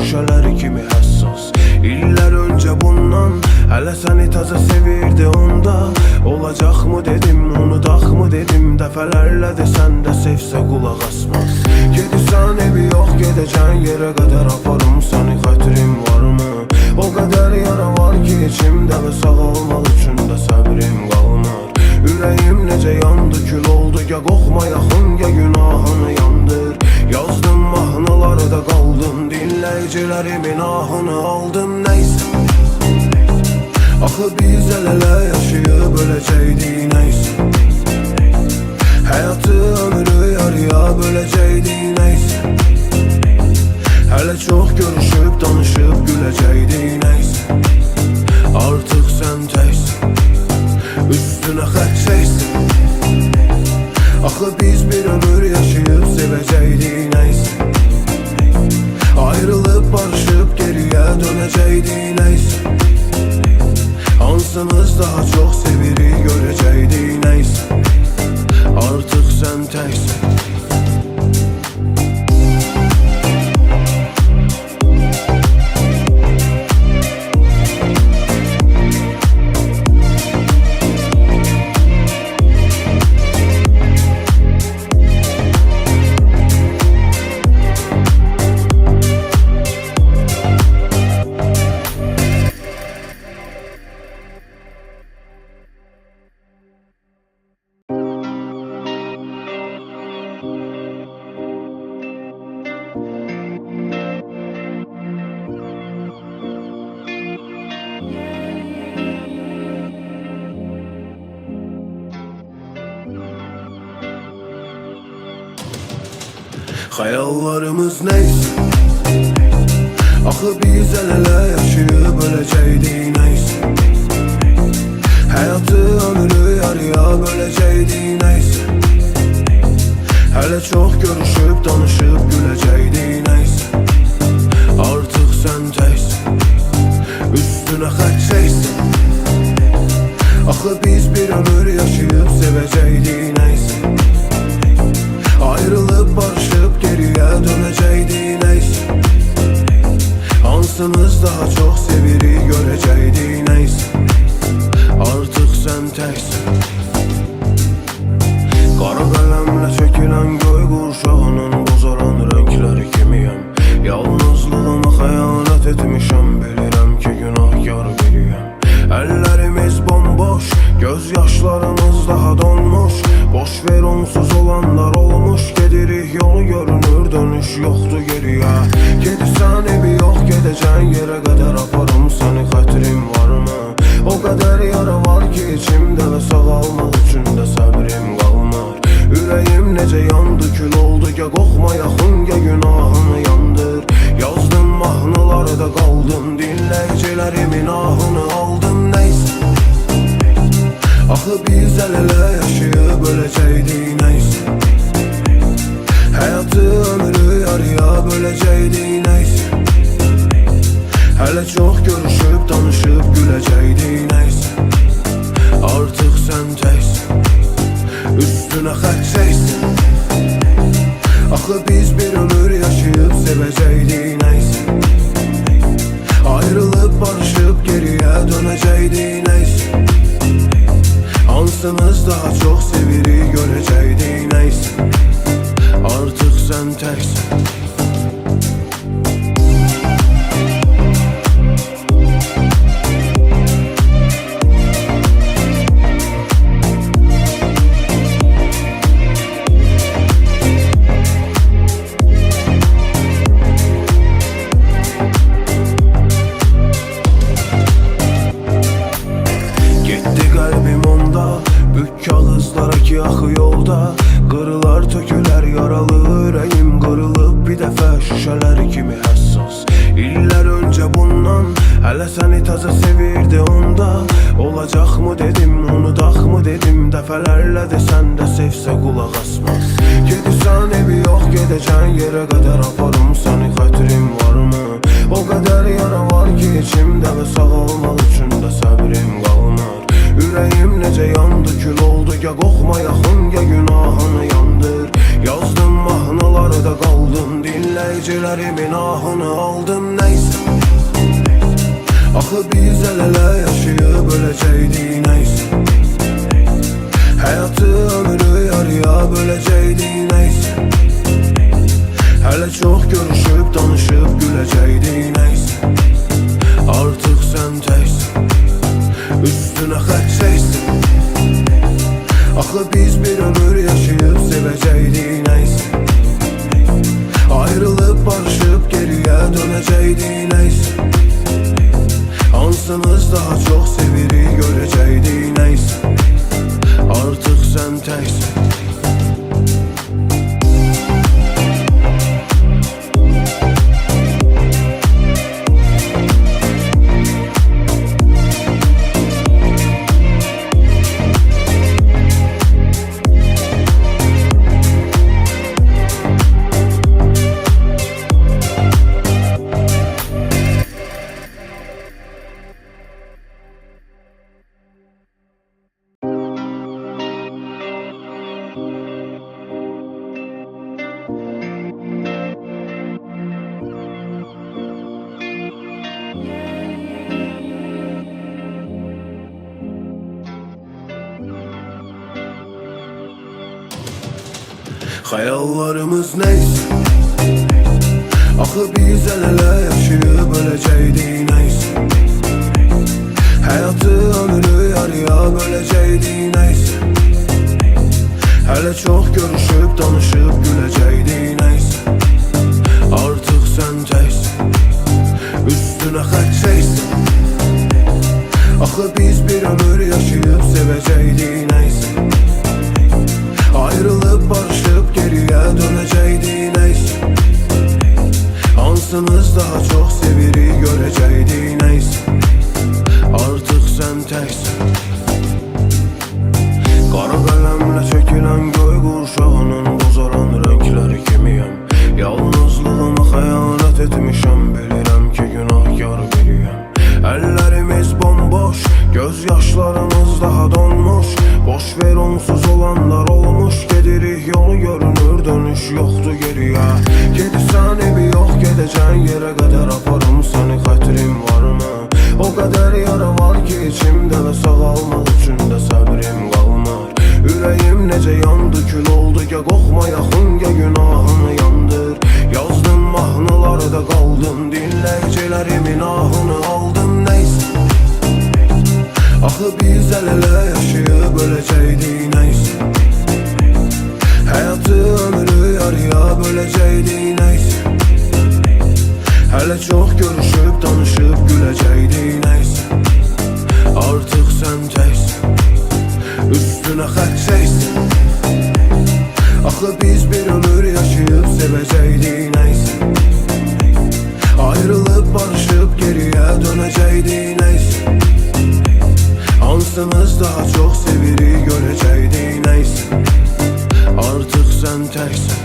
Speaker 1: şüşələri kimi həssas. İllər öncə bundan, hələ səni təzə sevirdi onda. Olacaqmı dedim, unudaqmı dedim, dəfələrlə desən də sevsə qulaq asmaz. Gedirsən evi yox, gedəcən yerə qədər aparım səni, xətrim varmı? O qədər yara var ki içimdə və sağalmaq üçün də səbrim qalmır. Ürəyim necə yandı, kül oldu, ya qoxma yaxın, ya günahını yandır. Yazdım mahnıları da qaldım, dinləyicilərimin ahını aldım, neysə. Axı biz əl-ələ yaşayıb öləcəkdik, neysə. Həyatı ömrü yarıya böləcəkdik, neysə. Hələ çox görüşüb, danışıb güləcəkdik, neysə. Artıq sən təksən, üstünə xət çəksən. Axı biz bir ömür yaşayıb sevəcəkdik, neysə. Ayrılıb barışıb geriyə dönəcəkdik, neysə. Hansımız daha çox sevirik görəcəkdik, neysə. Artıq sən təksən. Xəyallarımız neysə. Axı biz əl-ələ yaşayıb öləcəkdik, neysə. Həyatı ömrü yarıya böləcəkdik, neysə. Hələ çox görüşüb, danışıb güləcəkdik, neysə. Artıq sən təksən, üstünə xət çəksən. Axı biz bir ömür yaşayıb sevəcəkdik, neysə. Ayrılıb barışıb geriyə dönəcəkdik, neysə. Hansımız daha çox sevirik görəcəkdik, neysə. Artıq sən təksən. Qara qələmlə çəkilən göy qurşağının bozaran rəngləri kimiyəm. Yalnızlığıma xəyanət etmişəm, bilirəm ki günahkar biriyəm. Əllərimiz bomboş, göz yaşlarımız daha donmuş. Boş ver onsuz olanlar olmuş, gedirik yolu görünür, dönüş yoxdur geriyə. Gedirsən evi yox, gedəcən yerə qədər aparım səni, xətrim varmı? O qədər yara var ki içimdə və sağalmaq üçün də səbrim qalmır. Ürəyim necə yandı, kül oldu, ya qoxma yaxın, ya günahını yandır. Yazdım mahnıları da qaldım, dinləyicilərimin ahını aldım, neysə. Axı biz əl-ələ yaşayıb öləcəkdik, neysə. Həyatı ömrü yarıya böləcəkdik, neysə. Hələ çox görüşüb, danışıb güləcəkdik, neysə. Artıq sən təksən, üstünə xət çəksən. Axı biz bir ömür yaşayıb sevəcəkdik, neysə. Ayrılıb barışıb geriyə dönəcəkdik, neysə. Hansımız daha çox sevirik görəcəkdik, neysə. Artıq sən təksən. Kağızlara ki axı yolda, qırılar tökülər yaralı ürəyim, qırılıb bir dəfə şüşələr kimi həssas. İllər öncə bundan, hələ səni təzə sevirdi onda. Olacaqmı dedim, unudaqmı dedim, dəfələrlə desən də sevsə qulaq asmaz. Gedirsən evi yox, gedəcən yerə qədər aparım səni, xətrim varmı? O qədər yara var ki içimdə və sağalmaq üçün də səbrim qalmır. Ürəyim necə yandı, kül oldu, ya qoxma yaxın, ya günahını yandır. Yazdım mahnılarda qaldım, dinləyicilərimin ahını aldım. Neyse, axı biz el-ele yaşayıb öləcəkdik. Neyse, həyatı ömrü yarıya böləcəkdik. Neyse, hələ çox görüşüb danışıb güləcəkdik. Neyse, artıq sən təksin, üstünə xət çəksin. Axı biz bir ömür yaşayıb sevəcəkdik. Neyse, ayrılıb barışıb geriyə dönəcəkdik. Neyse, hansınız daha çox sevirik görəcəkdik. Neyse, artıq sən təksin. Xəyallarımız neyse, axı biz el-ele yaşayıb öləcəkdik. Neyse, həyatı ömrü yarıya böləcəkdik. Neyse, hələ çox görüşüb danışıb güləcəkdik. Neyse, artıq sən təksin, üstünə xət çəksin. Axı biz bir ömür yaşayıb sevəcəkdik. Neyse, ayrılıb barışıb geriyə dönəcəkdik. Neyse, hansınız daha çox sevirik görəcəkdik. Neyse, artıq sən təksin. Qara qələmlə çəkilən göy qurşağının bozaran rəngləri kimiyəm. Yalnızlığıma xəyanət etmişəm, bilirəm ki günahkar biriyəm. Əllərimiz bomboş, göz yaşlarımız daha donmuş. Boş ver onsuz olanlar olmuş, gedirik yolu görünür dönüş yoxdur geriyə. Gedirsən evi yox, gedəcən yerə qədər aparım səni, xətrim varmı? O qədər yara var ki içimdə və sağalmaq üçün də səbrim qalmır. Ürəyim necə yandı, kül oldu, ya qoxma yaxın, ya günahını yandır. Yazdım mahnılarda qaldım, dinləyicilərimin ahını aldım. Neyse, axı biz el-ele yaşayıb öləcəkdik. Neyse, həyatı ömrü yarıya böləcəkdik. Neyse, hələ çox görüşüb danışıb güləcəkdik. Neyse, artıq sən təksin, üstünə xət çəksin. Axı biz bir ömür yaşayıb sevəcəkdik. Neyse, ayrılıb barışıb geriyə dönəcəkdik. Neyse, hansınız daha çox sevirik görəcəkdik. Neyse, artıq sən təksin.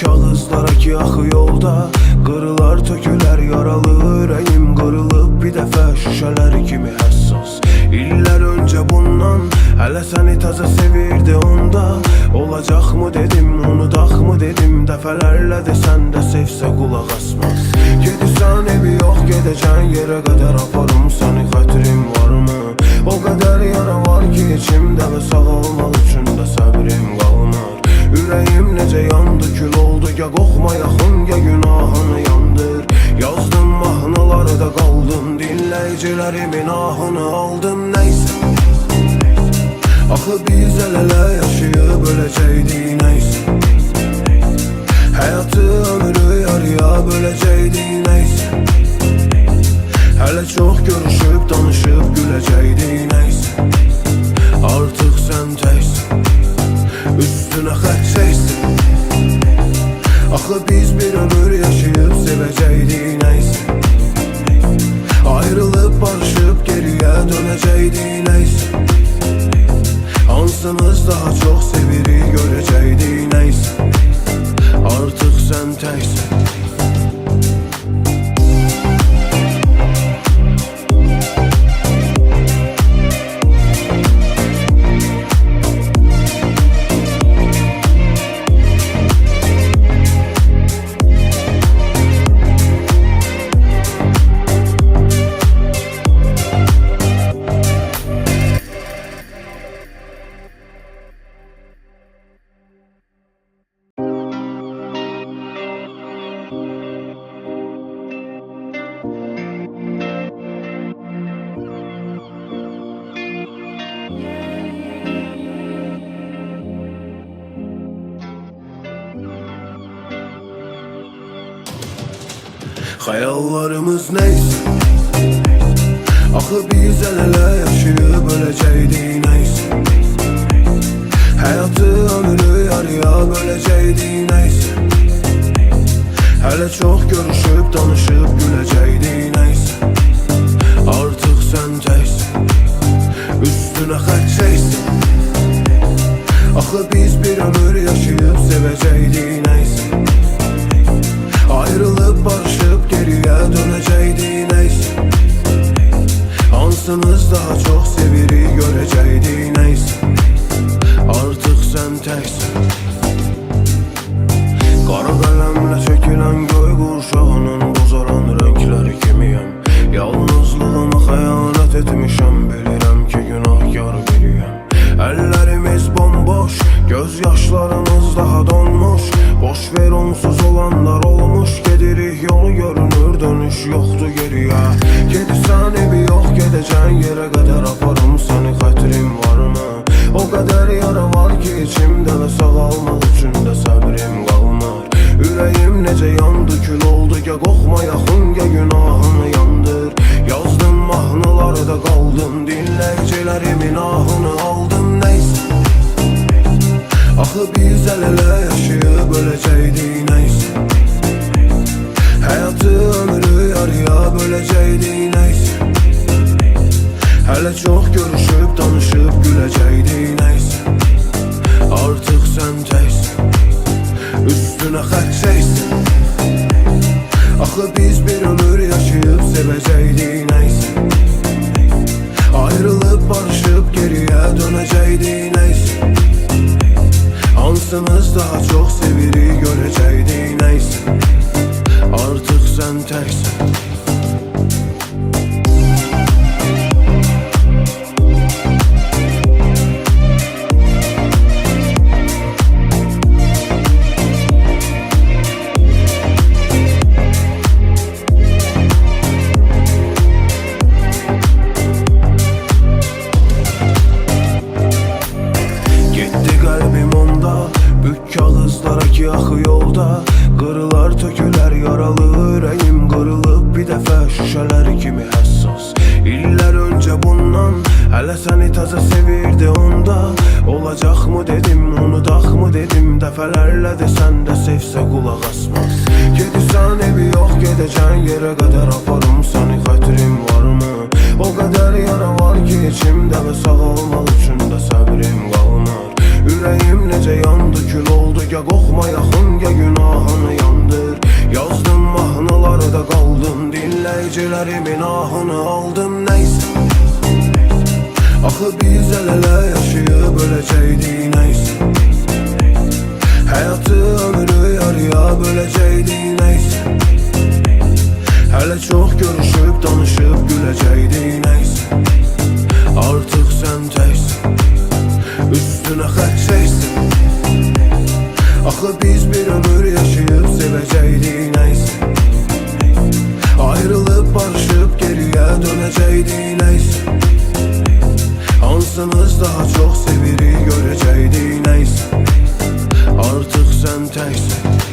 Speaker 1: Kağızlara ki axı yolda, qırılar tökülər yaralı ürəyim, qırılıb bir dəfə şüşələr kimi həssas. İllər öncə bundan, hələ səni təzə sevirdi onda. Olacaqmı dedim, unudaqmı dedim, dəfələrlə desən də sevsə qulaq asmaz. Gedirsən evi yox, gedəcən yerə qədər aparım səni, xətrim varmı? O qədər yara var ki içimdə və sağalmaq üçün də səbrim qalmır. Ürəyim necə yandı, kül oldu, ya qoxma yaxın, ya günahını yandır. Yazdım mahnılarda qaldım, dinləyicilərimin ahını aldım. Neyse, axı biz el-ele yaşayıb öləcəkdik. Neyse, həyatı ömrü yarıya böləcəkdik. Neyse, hələ çox görüşüb danışıb güləcəkdik. Neyse, artıq sən təksin, üstünə xət çəksin. Axı biz bir ömür yaşayıb sevəcəkdik. Neyse, görəcəkdik nəysə. Hansımız daha çox sevirik görəcəkdik nəysə. Artıq sən təksən. Xəyallarımız neysə, axı biz əl-ələ yaşayıb öləcəkdik nəysə. Həyatı ömrü yarıya böləcəkdik nəysə. Hələ çox görüşüb, danışıb güləcəkdik nəysə. Artıq sən təksən, üstünə xətt çəksən. Axı biz bir ömür yaşayıb sevəcəkdik nəysə. Ayrılıb barışıb geriyə dönəcəkdik nəysə. Hansımız daha çox sevirik görəcəkdik nəysə. Artıq sən təksən. Qara qələmlə çəkilən göy qurşağının bozaran rəngləri kimiyəm. Yalnızlığıma xəyanət etmişəm, bilirəm ki günahkar biriyəm. Əllərimiz bomboş, göz yaşlarımız daha donmuş. Boş ver onsuz olanlar olmuş, gedirik yolu görünür, dönüş yoxdur geriyə. Gedirsən evi yox, gedəcən yerə qədər aparım səni, xətrim varmı? O qədər yara var ki içimdə və sağalmaq üçün də səbrim qalmır. Ürəyim necə yandı, kül oldu, ya qoxma yaxın, ya günahını yandır. Yazdım mahnılarda qaldım, dinləyicilərimin ahını aldım nəysə. Axı biz əl-ələ yaşayıb öləcəkdik nəysə. Həyatı ömrü yarıya böləcəkdik nəysə. Hələ çox görüşüb, danışıb güləcəkdik nəysə. Artıq sən təksən, üstünə xətt çəksən. Axı biz bir ömür yaşayıb sevəcəkdik nəysə. Ayrılıb barışıb geriyə dönəcəkdik nəysə. Hansımız daha çox sevirik görəcəkdik nəysə. Artıq sən təksən. Axı yolda qırılar, tökülər, yaralı ürəyim qırılıb bir dəfə şüşələr kimi həssas. İllər öncə bundan hələ səni təzə sevirdi onda. Olacaqmı dedim, unudaqmı dedim, dəfələrlə desən də sevsə qulaq asmaz. Gedirsən evi yox, gedəcən yerə qədər aparım səni, xətrim varmı? O qədər yara var ki içimdə və sağalmaq üçün də səbrim qalmır. Ürəyim necə yandı, kül oldu, ya qoxma yaxın, ya günahını yandır. Yazdım mahnılarda qaldım, dinləyicilərimin ahını aldım nəysə. Axı biz əl-ələ yaşayıb öləcəkdik nəysə. Həyatı ömrü yarıya böləcəkdik nəysə. Hələ çox görüşüb, danışıb güləcəkdik nəysə. Artıq sən təksən, üstünə xətt çəksən. Axı biz bir ömür yaşayıb sevəcəkdik nəysə. Ayrılıb barışıb geriyə dönəcəkdik nəysə. Hansımız daha çox sevirik görəcəkdik nəysə. Artıq sən təksən.